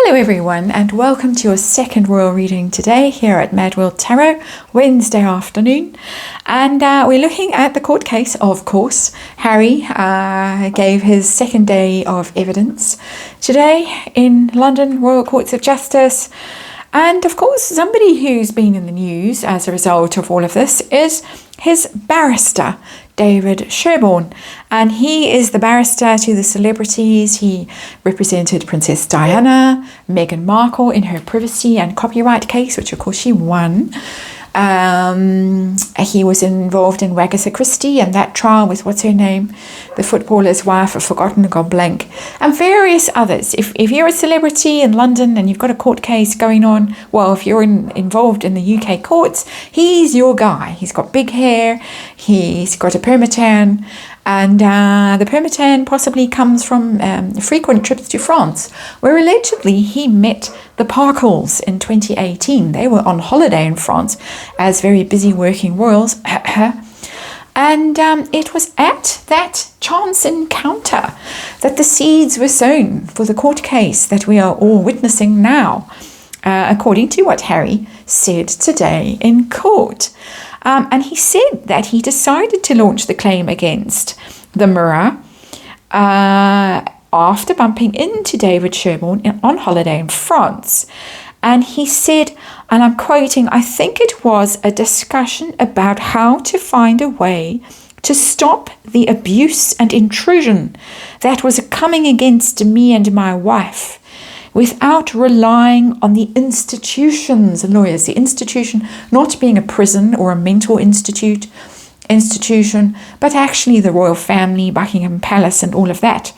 Hello everyone, and welcome to your second royal reading today here at MadWorldTarot, Wednesday afternoon. And we're looking at the court case, of course. Harry gave his second day of evidence today in London Royal Courts of Justice. And of course, somebody who's been in the news as a result of all of this is his barrister, David Sherborne, and he is the barrister to the celebrities. He represented Princess Diana, Meghan Markle in her privacy and copyright case, which of course she won. He was involved in Agatha Christie and that trial with what's her name, the footballer's wife, I've forgotten, gone blank, and various others. If you're a celebrity in London and you've got a court case going on, well, if you're involved in the UK courts, he's your guy. He's got big hair, he's got a permatan, and the permatan possibly comes from frequent trips to France, where allegedly he met the Parkles in 2018. They were on holiday in France as very busy working royals. And it was at that chance encounter that the seeds were sown for the court case that we are all witnessing now, according to what Harry said today in court. And he said that he decided to launch the claim against the Mirror after bumping into David Sherborne on holiday in France. And he said, and I'm quoting, I think it was a discussion about how to find a way to stop the abuse and intrusion that was coming against me and my wife without relying on the institution's lawyers. The institution not being a prison or a mental institution, but actually the royal family, Buckingham Palace and all of that.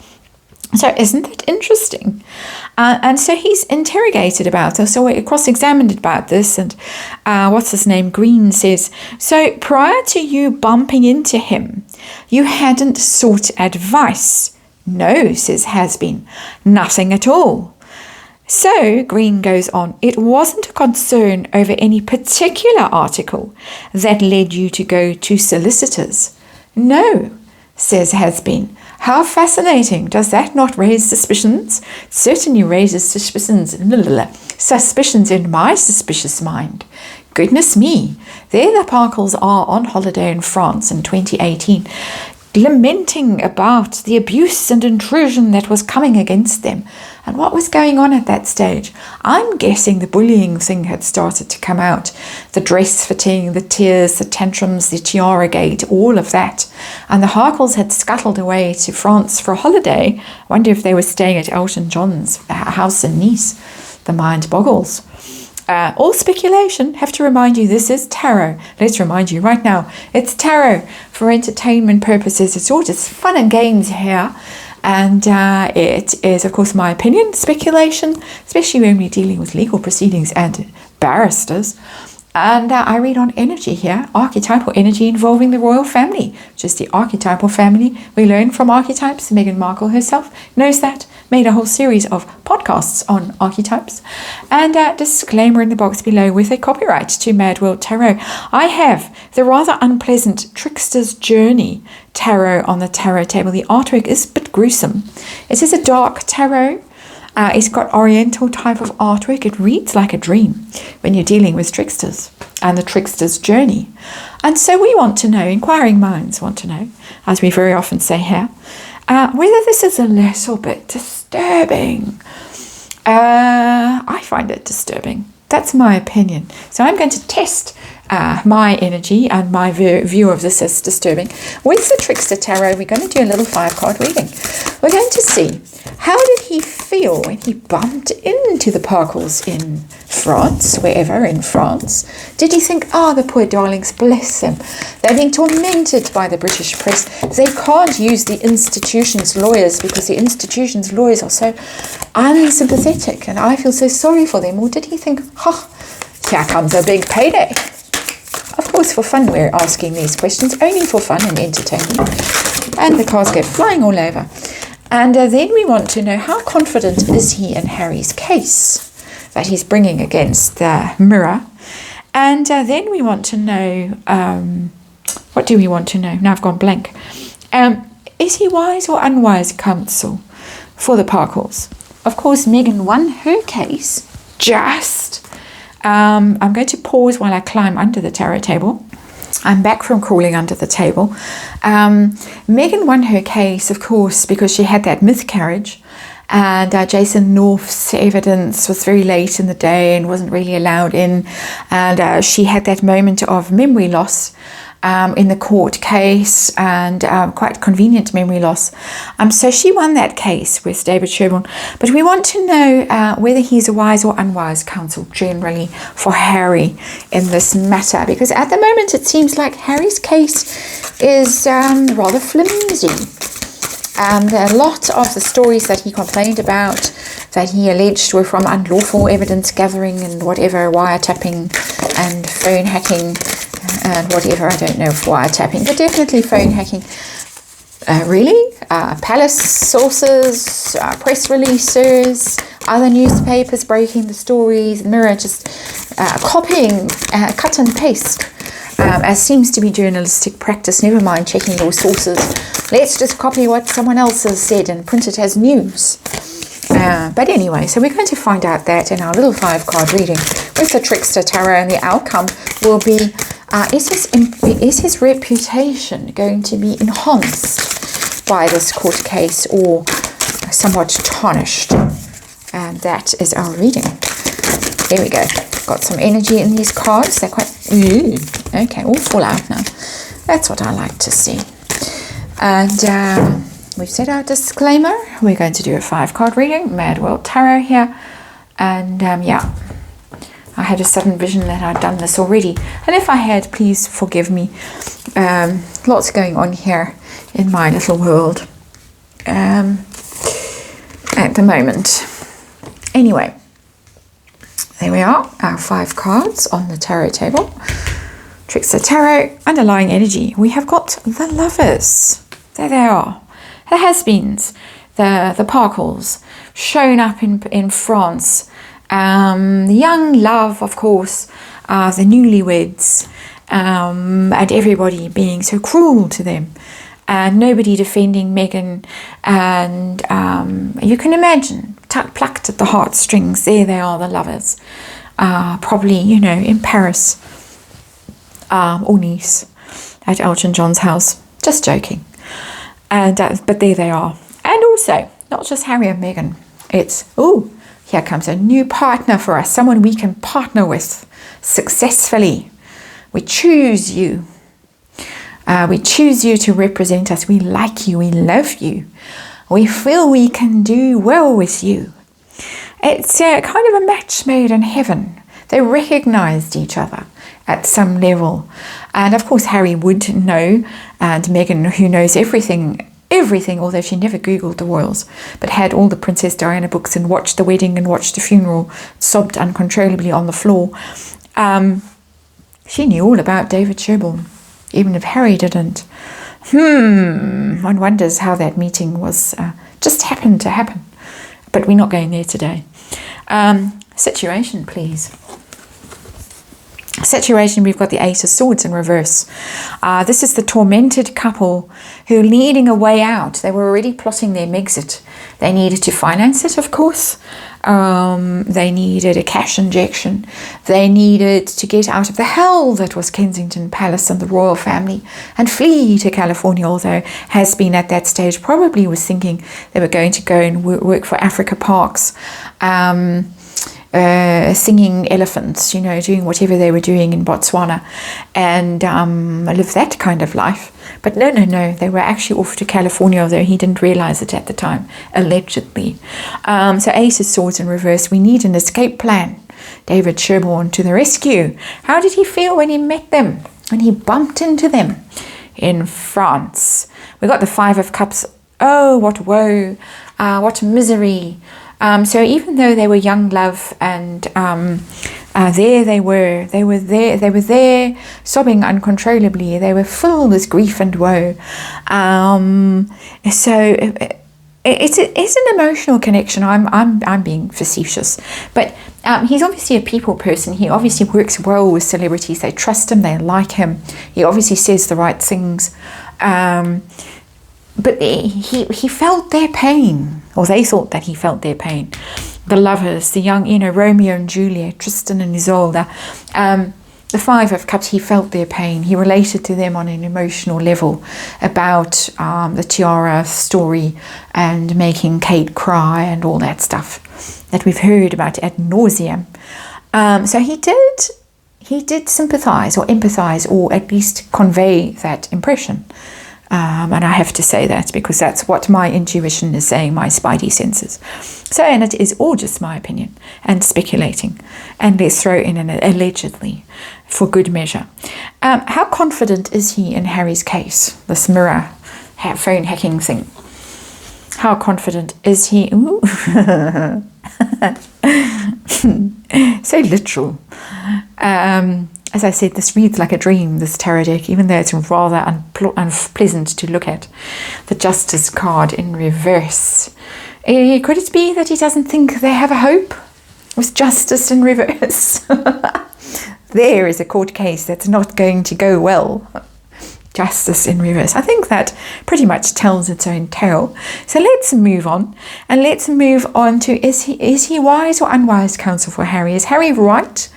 So isn't that interesting? And so he's interrogated about this, so we're cross-examined about this, and what's his name, Green, says, so prior to you bumping into him, you hadn't sought advice? No, says Has-Been, nothing at all. So, Green goes on, it wasn't a concern over any particular article that led you to go to solicitors? No, says Has-Been. How fascinating. Does that not raise suspicions? It certainly raises suspicions in my suspicious mind. Goodness me, there the Parkles are on holiday in France in 2018, lamenting about the abuse and intrusion that was coming against them. And what was going on at that stage? I'm guessing the bullying thing had started to come out. The dress fitting, the tears, the tantrums, the tiara gate, all of that. And the Harkles had scuttled away to France for a holiday. I wonder if they were staying at Elton John's house in Nice. The mind boggles. All speculation. Have to remind you, this is tarot. Let's remind you right now, it's tarot for entertainment purposes. It's all just fun and games here. And it is, of course, my opinion, speculation, especially when we're dealing with legal proceedings and barristers. And I read on energy here, archetypal energy involving the royal family, which is the archetypal family. We learn from archetypes. Meghan Markle herself knows that, made a whole series of podcasts on archetypes. And disclaimer in the box below with a copyright to MadWorldTarot. I have the rather unpleasant Trickster's Journey tarot on the tarot table. The artwork is a bit gruesome. It is a dark tarot. It's got oriental type of artwork. It reads like a dream when you're dealing with tricksters and the Trickster's Journey. And so we want to know, inquiring minds want to know, as we very often say here, whether this is a little bit disturbing. I find it disturbing. That's my opinion. So I'm going to test my energy and my view of this as disturbing. With the Trickster Tarot, we're going to do a little 5-card reading. We're going to see, how did he feel when he bumped into the Parkles in France, wherever in France? Did he think, the poor darlings, bless them. They're being tormented by the British press. They can't use the institution's lawyers because the institution's lawyers are so unsympathetic and I feel so sorry for them. Or did he think, here comes a big payday? Of course, for fun, we're asking these questions, only for fun and entertainment. And the cards go flying all over. And then we want to know, how confident is he in Harry's case that he's bringing against the Mirror? And then we want to know, what do we want to know? Now I've gone blank. Is he wise or unwise counsel for the Parkles? of course, Megan won her case. I'm going to pause while I climb under the tarot table. I'm back from crawling under the table. Megan won her case, of course, because she had that miscarriage. And Jason North's evidence was very late in the day and wasn't really allowed in. And she had that moment of memory loss in the court case, and quite convenient memory loss. So she won that case with David Sherborne. But we want to know whether he's a wise or unwise counsel generally for Harry in this matter. Because at the moment it seems like Harry's case is rather flimsy. A lot of the stories that he complained about, that he alleged were from unlawful evidence gathering and whatever, wiretapping and phone hacking and whatever. I don't know if wiretapping, but definitely phone hacking. Really? Palace sources, press releases, other newspapers breaking the stories, Mirror just copying, cut and paste. As seems to be journalistic practice. Never mind checking your sources. Let's just copy what someone else has said and print it as news. But anyway, so we're going to find out that in our little 5-card reading with the Trickster Tarot, and the outcome will be, is his reputation going to be enhanced by this court case or somewhat tarnished? And that is our reading. There we go. Got some energy in these cards. They're quite... okay, all fall out now. That's what I like to see. And we've said our disclaimer. We're going to do a 5-card reading. Mad World Tarot here. And yeah, I had a sudden vision that I'd done this already. And if I had, please forgive me. Lots going on here in my little world at the moment. Anyway. There we are, our 5 cards on the tarot table. Trickster Tarot, underlying energy. We have got the Lovers. There they are. The has-beens, the Parkles, shown up in France. The young love, of course, the newlyweds, and everybody being so cruel to them. And nobody defending Megan. And you can imagine, plucked at the heartstrings. There they are, the Lovers. Probably, in Paris or Nice at Elton John's house. Just joking. And but there they are. And also, not just Harry and Meghan. It's, here comes a new partner for us. Someone we can partner with successfully. We choose you. We choose you to represent us. We like you. We love you. We feel we can do well with you. It's kind of a match made in heaven. They recognized each other at some level. And of course, Harry would know, and Meghan, who knows everything, although she never Googled the royals, but had all the Princess Diana books and watched the wedding and watched the funeral, sobbed uncontrollably on the floor. She knew all about David Sherborne, even if Harry didn't. One wonders how that meeting was just happened to happen. But we're not going there today. Situation, please. Situation, we've got the Ace of Swords in reverse. This is the tormented couple who are leading a way out. They were already plotting their Megxit. They needed to finance it, of course. They needed a cash injection. They needed to get out of the hell that was Kensington Palace and the royal family and flee to California, although has been at that stage probably was thinking they were going to go and work for Africa Parks, singing elephants, doing whatever they were doing in Botswana and live that kind of life. But no, they were actually off to California, although he didn't realize it at the time, allegedly. So Ace of Swords in reverse. We need an escape plan. David Sherborne to the rescue. How did he feel when he met them, when he bumped into them in France? We got the 5 of Cups. Oh, what woe, what misery. So even though they were young love and there they were there sobbing uncontrollably. They were full with grief and woe. So it's an emotional connection. I'm being facetious, but he's obviously a people person. He obviously works well with celebrities. They trust him. They like him. He obviously says the right things. but he felt their pain, or they thought that he felt their pain. The lovers, the young, Romeo and Juliet, Tristan and Isolde, the Five of Cups, he felt their pain. He related to them on an emotional level about the tiara story and making Kate cry and all that stuff that we've heard about ad nauseum. So he did sympathize or empathize, or at least convey that impression. And I have to say that because that's what my intuition is saying, my spidey senses. So, and it is all just my opinion and speculating. And let's throw in an allegedly for good measure. How confident is he in Harry's case, this mirror phone hacking thing? How confident is he? Ooh. So literal. As I said, this reads like a dream, this tarot deck, even though it's rather unpleasant to look at. The Justice card in reverse. Could it be that he doesn't think they have a hope with justice in reverse? There is a court case that's not going to go well. Justice in reverse. I think that pretty much tells its own tale. So let's move on. And let's move on to, is he wise or unwise counsel for Harry? Is Harry right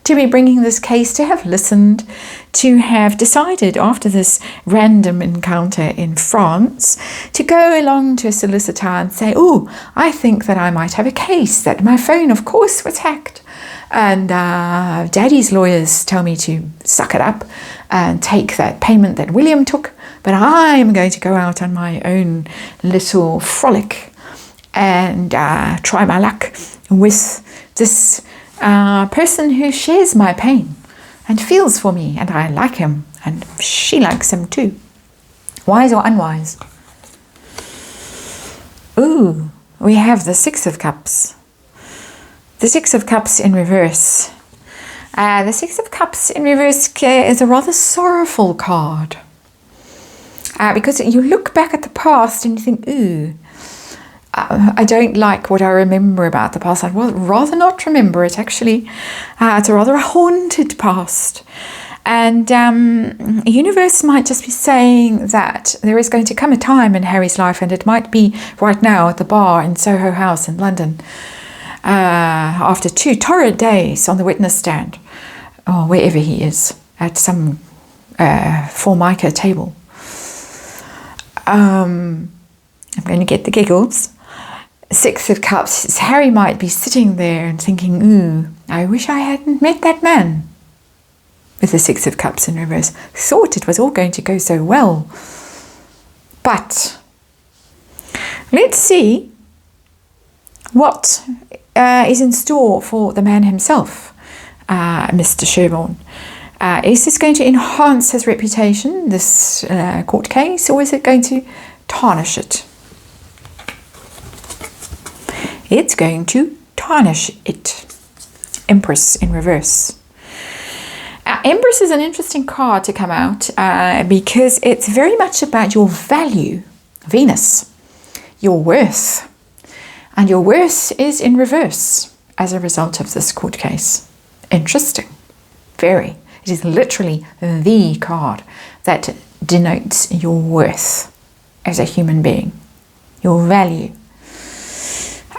to be bringing this case, to have listened, to have decided after this random encounter in France, to go along to a solicitor and say, oh, I think that I might have a case, that my phone, of course, was hacked. And Daddy's lawyers tell me to suck it up and take that payment that William took. But I'm going to go out on my own little frolic and try my luck with this person who shares my pain and feels for me, and I like him, and she likes him too. Wise or unwise? Ooh, we have the Six of Cups. The Six of Cups in reverse. The Six of Cups in reverse is a rather sorrowful card. Because you look back at the past and you think, ooh, I don't like what I remember about the past. I'd rather not remember it, actually. It's a rather haunted past. And the universe might just be saying that there is going to come a time in Harry's life, and it might be right now at the bar in Soho House in London, after 2 torrid days on the witness stand, or wherever he is, at some Formica table. I'm going to get the giggles. Six of Cups. Harry might be sitting there and thinking, ooh, I wish I hadn't met that man. With the Six of Cups in reverse. Thought it was all going to go so well. But let's see what is in store for the man himself, Mr. Sherborne. Is this going to enhance his reputation, this court case, or is it going to tarnish it? It's going to tarnish it. Empress in reverse. Empress is an interesting card to come out because it's very much about your value, Venus, your worth. And your worth is in reverse as a result of this court case. Interesting. Very. It is literally the card that denotes your worth as a human being, your value.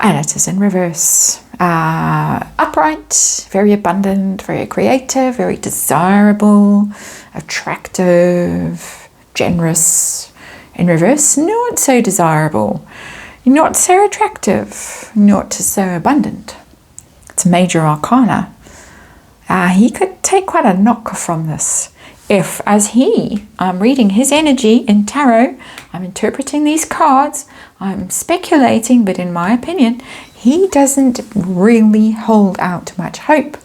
And it is in reverse. Upright, very abundant, very creative, very desirable, attractive, generous. In reverse, not so desirable, not so attractive, not so abundant. It's major arcana. He could take quite a knock from this. If, as I'm reading his energy in tarot, I'm interpreting these cards, I'm speculating, but in my opinion, he doesn't really hold out much hope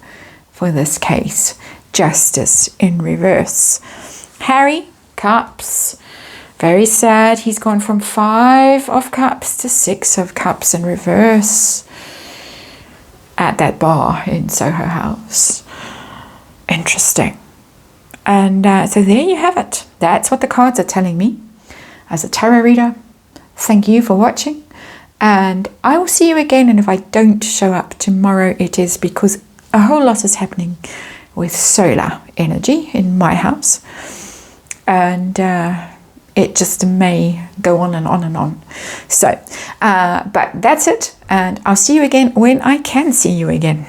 for this case. Justice in reverse. Harry, Cups, very sad. He's gone from 5 of Cups to 6 of Cups in reverse at that bar in Soho House. Interesting. And so there you have it. That's what the cards are telling me. As a tarot reader, thank you for watching. And I will see you again. And if I don't show up tomorrow, it is because a whole lot is happening with solar energy in my house. And it just may go on and on and on. So, but that's it. And I'll see you again when I can see you again.